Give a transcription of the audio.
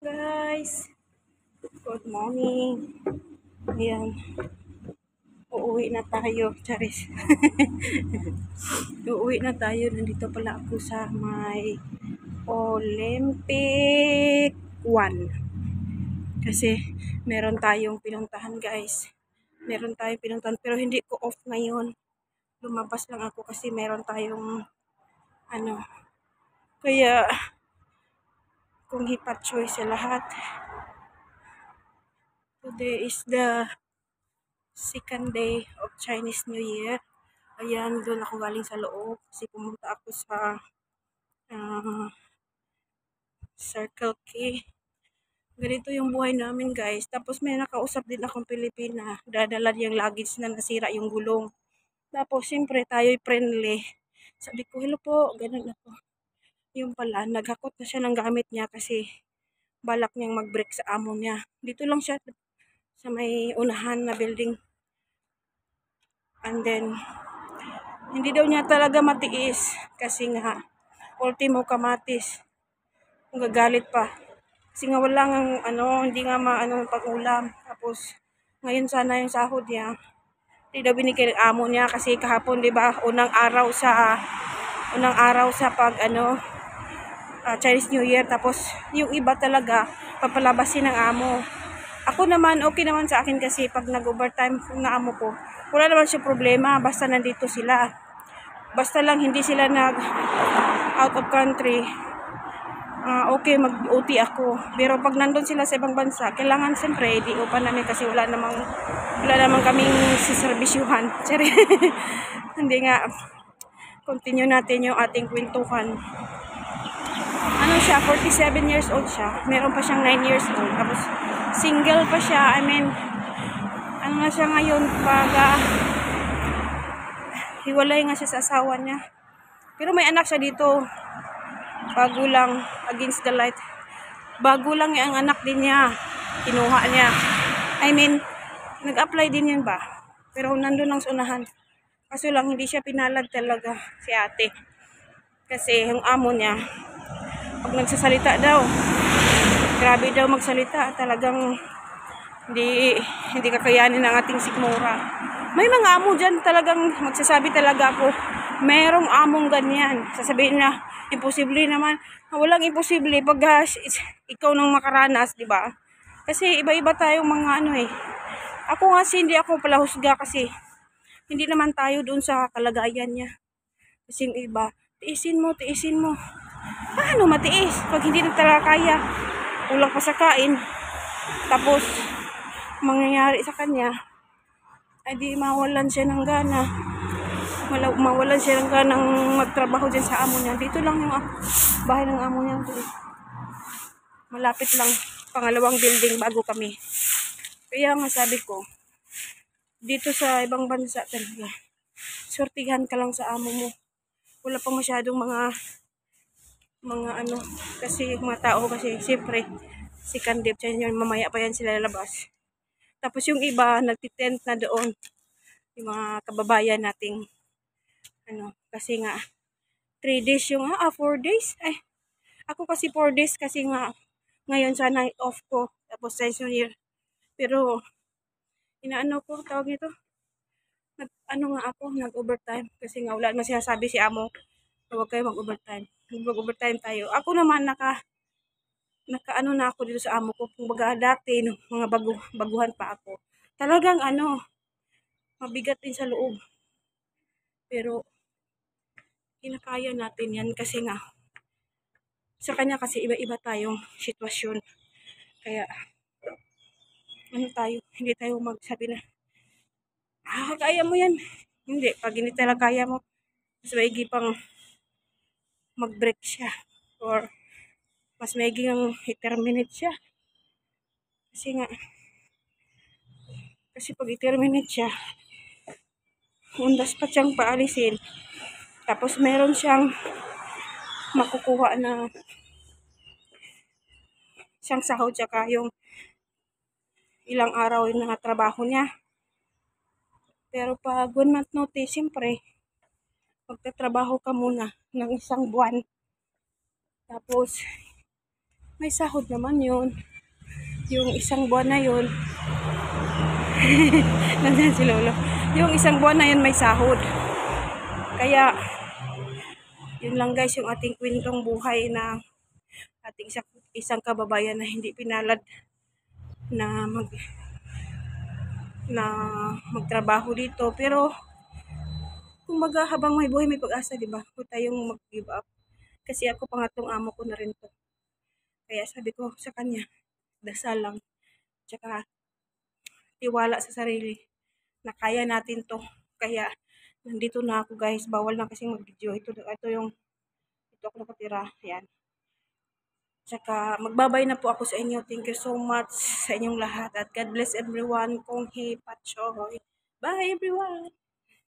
Guys, good morning. Ayan, uuwi na tayo, Charis. Uuwi na tayo. Nandito pala ako sa may Olympic 1. Kasi meron tayong pinuntahan, guys. Meron tayong pinuntahan pero hindi ko off ngayon. Lumabas lang ako kasi meron tayong ano. Kaya kung hipatchoy sa lahat, today is the second day of Chinese New Year. Ayan, doon ako galing sa loob kasi pumunta ako sa ah, Circle K. Ganito yung buhay namin, guys. Tapos may nakausap din akong Pilipina. Dadala niyang luggage na nasira yung gulong. Tapos, siyempre, tayo'y friendly. Sabi ko, hello po, ganun ako. Yung pala, naghakot na siya ng gamit niya kasi balak niyang mag-break sa amo niya. Dito lang siya sa may unahan na building. And then, hindi daw niya talaga matiis kasi nga ultimo kamatis. Kung gagalit pa. Kasi nga wala nga hindi nga maano pag-ulam. Tapos ngayon sana yung sahod niya. Hindi daw binigay ng amo niya kasi kahapon 'di ba unang araw sa pag Chinese New Year. Tapos yung iba talaga papalabasin ng amo. Ako naman okay naman sa akin kasi pag nag-overtime ng amo ko, wala naman siya problema basta nandito sila. Basta lang hindi sila nag out of country. Okay, mag-OT ako. Pero pag nandun sila sa ibang bansa, kailangan siyempre, di upa namin kasi wala namang kaming siservisyuhan. Sorry. Hindi nga, continue natin yung ating kwentuhan. Ano siya, 47 years old siya. Meron pa siyang 9 years old. Tapos, single pa siya. I mean, ano na siya ngayon, pag hiwalay nga siya sa asawa niya. Pero may anak siya dito. Bago lang, against the light. Bago lang yung anak din niya. Kinuha niya. I mean, nag-apply din yan ba? Pero nandun lang sa unahan. Kaso lang, hindi siya pinalad talaga si ate. Kasi yung amo niya, pag nagsasalita daw, grabe daw magsalita. Talagang hindi kakayanin ng ating sikmura. May mga amo dyan talagang magsasabi talaga ako, merong among ganyan. Sasabihin na, imposible naman. Walang imposible pag ikaw nang makaranas, di ba? Kasi iba-iba tayong mga Ako nga hindi ako palahusga kasi hindi naman tayo doon sa kalagayan niya. Kasi yung iba, tiisin mo, tiisin mo. Paano matiis? Pag hindi na talaga kaya, kulang pa sa kain. Tapos, mangyayari sa kanya, ay di mawalan siya ng gana. Mawalan siya ng ganang magtrabaho dyan sa amo niya. Dito lang yung bahay ng amo niya. Malapit lang. Pangalawang building bago kami. Kaya nga sabi ko, dito sa ibang bansa talaga, sortihan ka lang sa amo mo. Wala pang masyadong mga kasi mga tao kasi siyempre, si Candip, yun, mamaya pa yan sila lalabas. Tapos yung iba, nagtitent na doon. Yung mga kababayan nating kasi nga 3 days 4 days. Ako kasi 4 days kasi nga ngayon sana off ko tapos Chinese New Year. Pero ko tawag nito. Nag-overtime kasi nga wala naman sinasabi si amo. Huwag kayo mag-overtime. Mag-overtime tayo. Ako naman na ako dito sa amo ko. Kumbaga dati mga baguhan pa ako. Talagang mabigat din sa loob. Pero kinakaya natin yan kasi nga sa kanya kasi iba-iba tayong sitwasyon. Kaya hindi tayo magsabi na kaya mo yan. Hindi, pag hindi talaga kaya mo, mas maigi pang mag-break siya or mas maigi ang i-terminate siya. Kasi pag i-terminate siya, undas pa siyang paalisin. Tapos meron siyang makukuha na siyang sahod tsaka yung ilang araw na trabaho niya. Pero pag 1 month notice, siyempre, magtatrabaho ka muna ng 1 buwan. Tapos, May sahod naman yun. Yung isang buwan na yun. Nandiyan si Lolo. Yung isang buwan na yun may sahod. Kaya, yun lang guys yung ating kwentong buhay na ating isang kababayan na hindi pinalad na na magtrabaho dito. Pero, kumbaga habang may buhay may pag-asa, di ba? Huwag tayong mag-give up. Kasi ako pangatlong amo ko na rin to. Kaya sabi ko sa kanya, dasal lang. Tsaka tiwala sa sarili na kaya natin to. Kaya nandito na ako guys. Bawal na kasi mag-video. Ito yung ito ako nakatira. Ayan. Tsaka magbabay na po ako sa inyo. Thank you so much sa inyong lahat. At God bless everyone. Kong Hei Pachoy. Bye everyone!